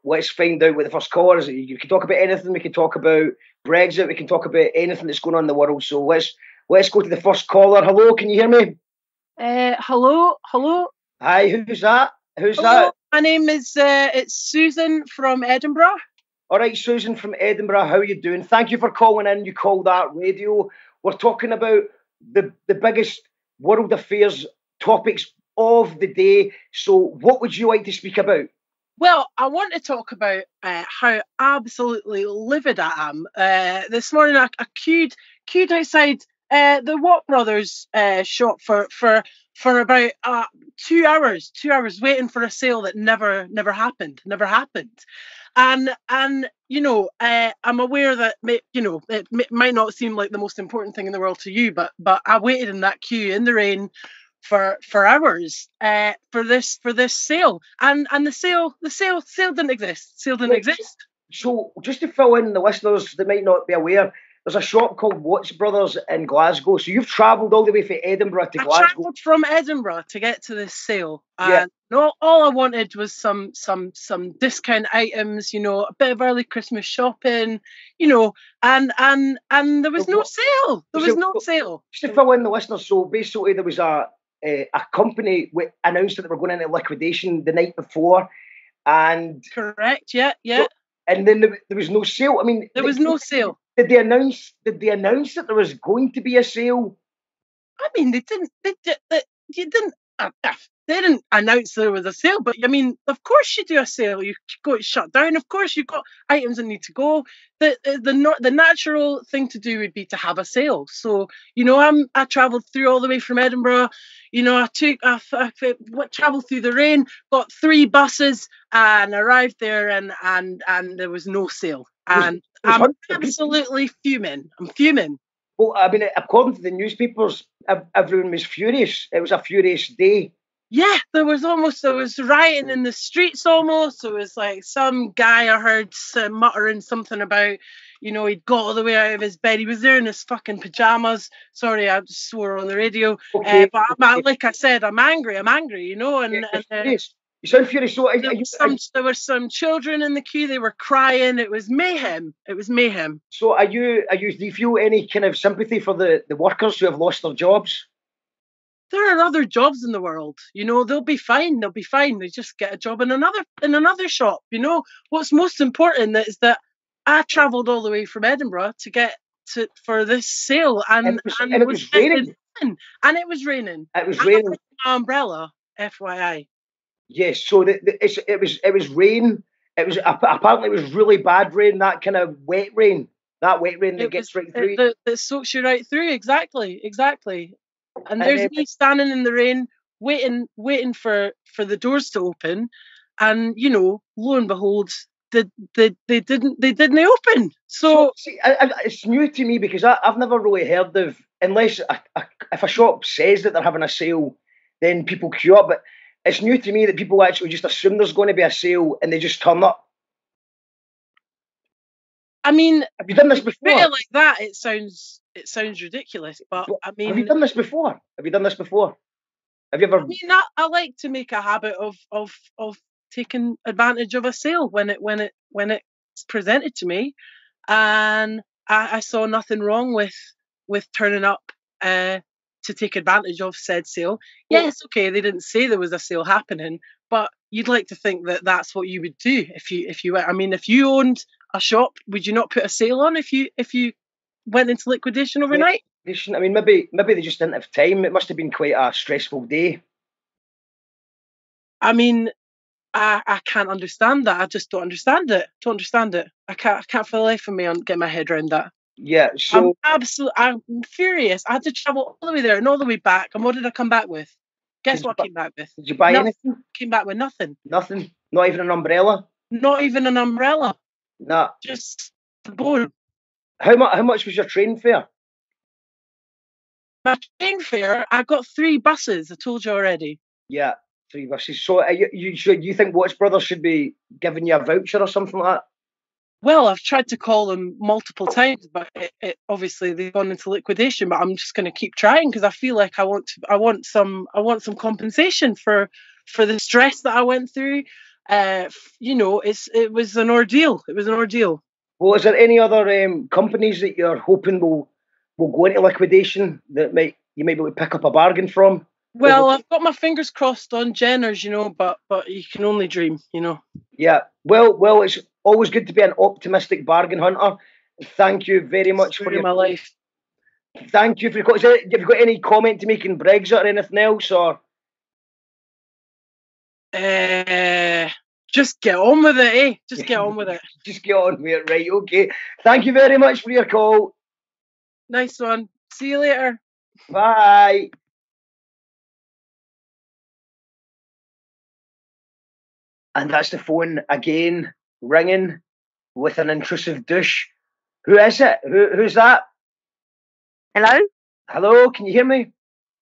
let's find out what the first caller is. You can talk about anything. We can talk about Brexit. We can talk about anything that's going on in the world. So let's go to the first caller. Hello, can you hear me? Hello. Hi, who's that? Who's Hello, that? my name is it's Susan from Edinburgh. All right, Susan from Edinburgh. How are you doing? Thank you for calling in. You called that radio. We're talking about the biggest world affairs topics of the day. So, what would you like to speak about? Well, I want to talk about how absolutely livid I am. This morning I queued outside the Watt Brothers shop for about 2 hours, waiting for a sale that never happened. And you know, I'm aware that it might not seem like the most important thing in the world to you, but I waited in that queue in the rain for hours for this sale, and the sale didn't exist. So just to fill in the listeners that might not be aware, there's a shop called Watts Brothers in Glasgow. So you've travelled all the way from Edinburgh to Glasgow. I travelled from Edinburgh to get to this sale. Yeah. And all I wanted was some discount items, a bit of early Christmas shopping, and there was no sale. There was no sale. Just to fill in the listeners, so basically there was a company announced that they were going into liquidation the night before, and correct, yeah. So, and then there was no sale. I mean, there was no sale. Did they announce that there was going to be a sale? I mean, they didn't. They didn't announce there was a sale, but I mean, of course you do a sale. You go to shut down. Of course you've got items that need to go. The natural thing to do would be to have a sale. So I travelled through all the way from Edinburgh. I travelled through the rain, got 3 buses, and arrived there, and there was no sale. And I'm absolutely fuming. I'm fuming. Well, I mean, according to the newspapers, everyone was furious. It was a furious day. Yeah, there was rioting in the streets almost. There was like some guy I heard muttering something about, he'd got all the way out of his bed. He was there in his fucking pajamas. Sorry, I just swore on the radio. Okay. But like I said, I'm angry, and you sound furious. So there were some children in the queue. They were crying. It was mayhem. So do you feel any kind of sympathy for the workers who have lost their jobs? There are other jobs in the world. They'll be fine. They just get a job in another shop. What's most important is that I travelled all the way from Edinburgh to get for this sale, and it was raining. And it was raining. It was raining. My umbrella, FYI. Yes, so it was rain. It was apparently it was really bad rain. That kind of wet rain. That wet rain that gets right through. That soaks you right through. Exactly. And there's me standing in the rain, waiting for the doors to open, and lo and behold, they didn't open. So see, it's new to me because I've never really heard of, unless if a shop says that they're having a sale, then people queue up. But it's new to me that people actually just assume there's going to be a sale and they just turn up. I mean, have you done this before? Like that, it sounds ridiculous. But I mean, have you done this before? Have you ever? I mean, I like to make a habit of taking advantage of a sale when it's presented to me, and I saw nothing wrong with turning up to take advantage of said sale. Yes, okay, they didn't say there was a sale happening, but you'd like to think that that's what you would do if you owned a shop. Would you not put a sale on if you went into liquidation overnight? I mean, maybe they just didn't have time. It must have been quite a stressful day. I mean, I can't understand that. I just don't understand it. I can't for the life of me get my head around that. Yeah, so I'm furious. I had to travel all the way there and all the way back. And what did I come back with? Guess what I came back with? Did you buy anything? Came back with nothing. Nothing? Not even an umbrella? Not even an umbrella. Nah. Just the bone. How much was your train fare? My train fare, I got 3 buses. I told you already. Yeah, 3 buses. So you think Watts Brothers should be giving you a voucher or something like that? Well, I've tried to call them multiple times, but obviously they've gone into liquidation. But I'm just going to keep trying because I feel like I want some compensation for the stress that I went through. it was an ordeal. It was an ordeal. Well, is there any other companies that you're hoping will go into liquidation that you might be able to pick up a bargain from? Well, I've got my fingers crossed on Jenner's, but you can only dream. Yeah. Well, it's always good to be an optimistic bargain hunter. Thank you very much for my life. Thank you for your. Have you got any comment to make in Brexit or anything else, or? Just get on with it, eh? Just get on with it. Just get on with it, right? Okay. Thank you very much for your call. Nice one. See you later. Bye. And that's the phone again, ringing with an intrusive douche. Who is it? Who's that? Hello? Hello, can you hear me?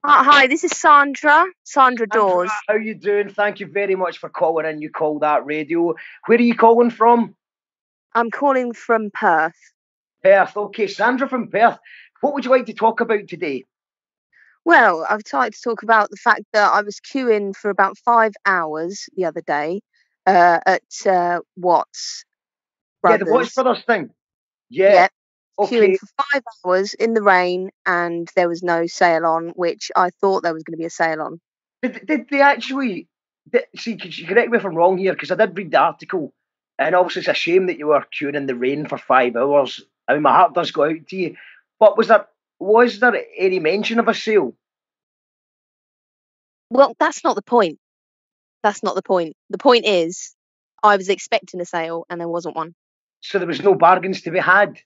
Hi, this is Sandra Dawes. How are you doing? Thank you very much for calling in. You called that radio. Where are you calling from? I'm calling from Perth. Perth. Okay, Sandra from Perth. What would you like to talk about today? Well, I've tried to talk about the fact that I was queuing for about 5 hours the other day at Watts Brothers. Yeah, the Watts Brothers thing. Yeah. Okay. Queuing for 5 hours in the rain, and there was no sale on, which I thought there was going to be a sale on. Did they actually? See, could you correct me if I'm wrong here? Because I did read the article, and obviously it's a shame that you were queuing in the rain for 5 hours. I mean, my heart does go out to you. But was there any mention of a sale? Well, that's not the point. That's not the point. The point is, I was expecting a sale, and there wasn't one. So there was no bargains to be had?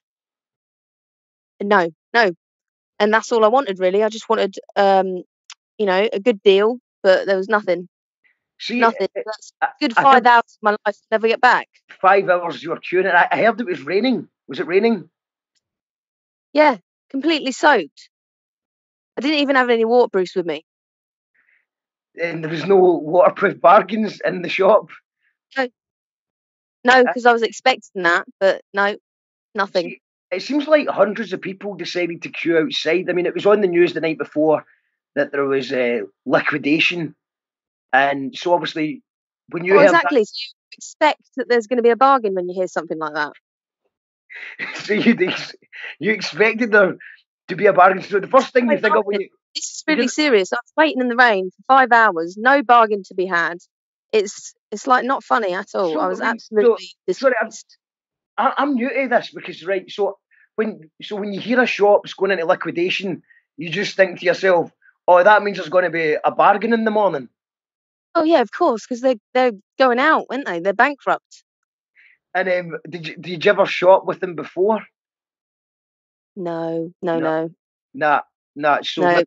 No. And that's all I wanted, really. I just wanted, a good deal, but there was nothing. See, nothing. That's good 5 hours of my life to never get back. 5 hours you were queuing. I heard it was raining. Was it raining? Yeah, completely soaked. I didn't even have any waterproofs with me. And there was no waterproof bargains in the shop? No, because I was expecting that, but no, nothing. See, it seems like hundreds of people decided to queue outside. I mean, it was on the news the night before that there was a liquidation. And so obviously, when you heard exactly. So you expect that there's going to be a bargain when you hear something like that. So you expected there to be a bargain. So the first thing you think of when you... This is really serious. I was waiting in the rain for 5 hours, no bargain to be had. It's like not funny at all. I was absolutely distressed. I'm new to this because, right, so when you hear a shop's going into liquidation, you just think to yourself, oh, that means there's going to be a bargain in the morning. Oh yeah, of course, because they're going out, aren't they? They're bankrupt. And did you ever shop with them before? No. Nah. So no.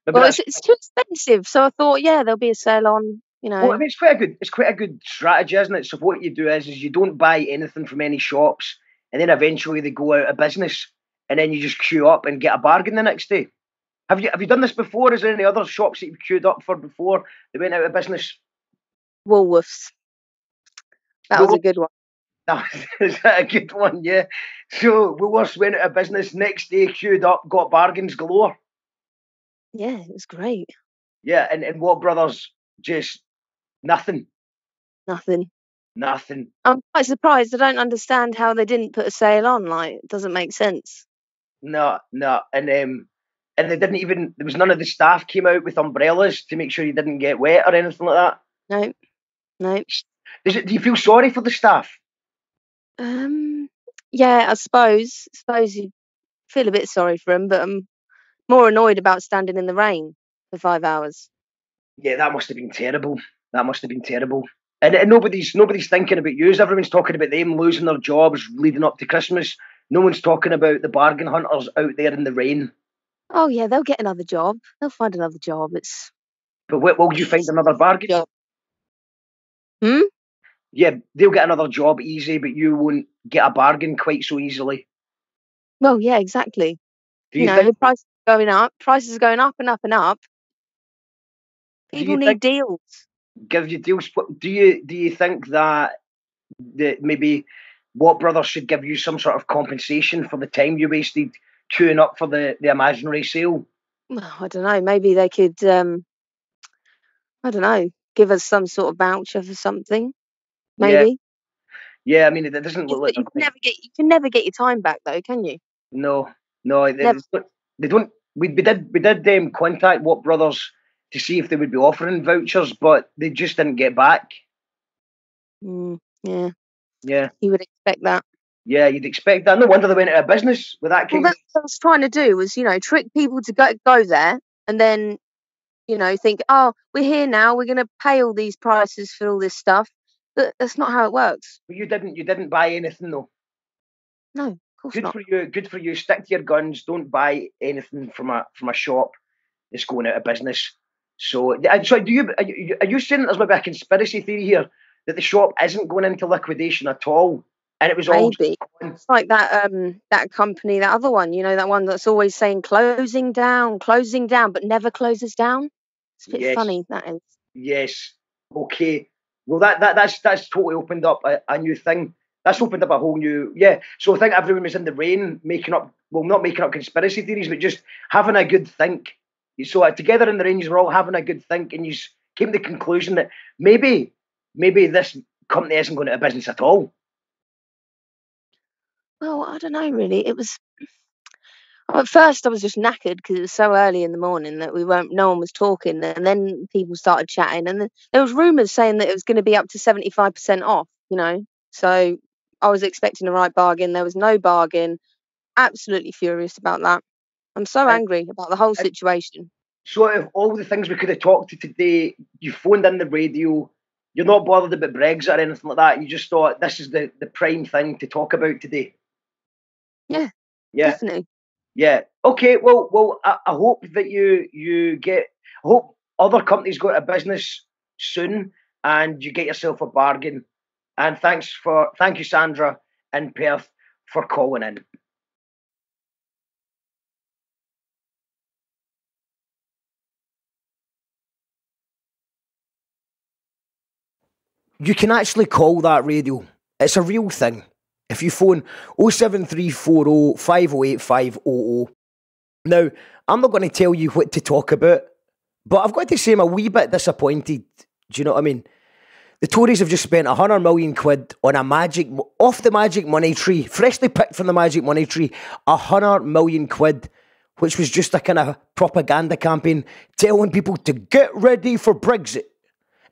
Well, it's too expensive, so I thought, yeah, there'll be a sale on. Well, I mean, it's quite a good strategy, isn't it? So what you do is you don't buy anything from any shops, and then eventually they go out of business, and then you just queue up and get a bargain the next day. Have you done this before? Is there any other shops that you've queued up for before they went out of business? Woolworths. That was a good one. Is that a good one? Yeah. So Woolworths went out of business. Next day, queued up, got bargains galore. Yeah, it was great. Yeah, and what brothers? Just nothing. Nothing. I'm quite surprised. I don't understand how they didn't put a sale on. Like, it doesn't make sense. No, and they didn't even. There was none of the staff came out with umbrellas to make sure you didn't get wet or anything like that. No. Do you feel sorry for the staff? Yeah, I suppose you feel a bit sorry for them, but I'm more annoyed about standing in the rain for 5 hours. Yeah, that must have been terrible. And nobody's thinking about you. Everyone's talking about them losing their jobs leading up to Christmas. No one's talking about the bargain hunters out there in the rain. Oh yeah, they'll get another job. They'll find another job. But will you find another bargain job? Yeah, they'll get another job easy, but you won't get a bargain quite so easily. Well, yeah, exactly. The prices are going up. Prices are going up and up and up. People need deals. Give you deals. Do you think that maybe What Brothers should give you some sort of compensation for the time you wasted queuing up for the imaginary sale? Well, I don't know. Maybe they could, I don't know, give us some sort of voucher for something. maybe. Yeah, I mean, it doesn't look like You can never get your time back though, can you? No, Never. they don't. We did contact What Brothers to see if they would be offering vouchers, but they just didn't get back. Yeah. Yeah. You would expect that. Yeah, you'd expect that. No wonder they went out of business with that kind Well, that's what I was trying to do was, trick people to go there and then, think, oh, we're here now, we're going to pay all these prices for all this stuff. But that's not how it works. But you didn't buy anything though. No, of course not. Good for you. Stick to your guns. Don't buy anything from a shop that's going out of business. So are you saying there's maybe a conspiracy theory here that the shop isn't going into liquidation at all? And it was maybe it's like that company, that other one, that one that's always saying closing down, but never closes down. It's a bit funny, that is. Yes. Okay. Well, that's totally opened up a new thing. That's opened up a whole new So I think everyone was in the rain not making up conspiracy theories, but just having a good think. So together in the rain, you were all having a good think, and you came to the conclusion that maybe this company isn't going out of business at all. Well, I don't know, really. It was at first I was just knackered because it was so early in the morning that no one was talking, and then people started chatting, and then there was rumours saying that it was going to be up to 75% off. So I was expecting a right bargain. There was no bargain. Absolutely furious about that. I'm so angry about the whole situation. So out of all the things we could have talked to today, you phoned in the radio. You're not bothered about Brexit or anything like that. You just thought this is the prime thing to talk about today. Yeah. Definitely. Yeah. Okay. Well. I hope that you get. I hope other companies go out of business soon, and you get yourself a bargain. And thank you, Sandra in Perth, for calling in. You can actually call that radio. It's a real thing. If you phone 07340 508 500. Now, I'm not going to tell you what to talk about, but I've got to say I'm a wee bit disappointed. Do you know what I mean? The Tories have just spent 100 million quid on off the magic money tree, freshly picked from the magic money tree, 100 million quid, which was just a kind of propaganda campaign telling people to get ready for Brexit.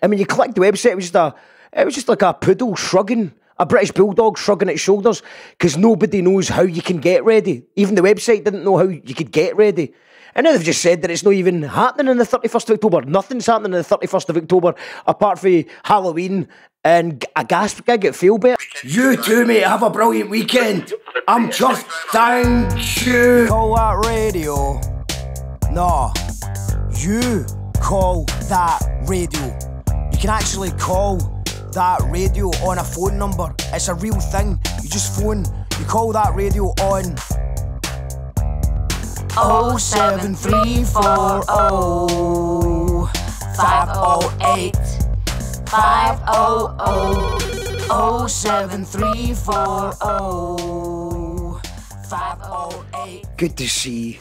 I mean, you clicked the website, it was just like a poodle shrugging, a British bulldog shrugging its shoulders, because nobody knows how you can get ready. Even the website didn't know how you could get ready. And now they've just said that it's not even happening on the 31st of October. Nothing's happening on the 31st of October, apart from Halloween and a gas gig at Failbert. You too, mate. Have a brilliant weekend. I'm just thank you. Call that radio. No. You call that radio. You can actually call that radio on a phone number. It's a real thing. You just phone, you call that radio on 07340 508 500 07340 508. Good to see you.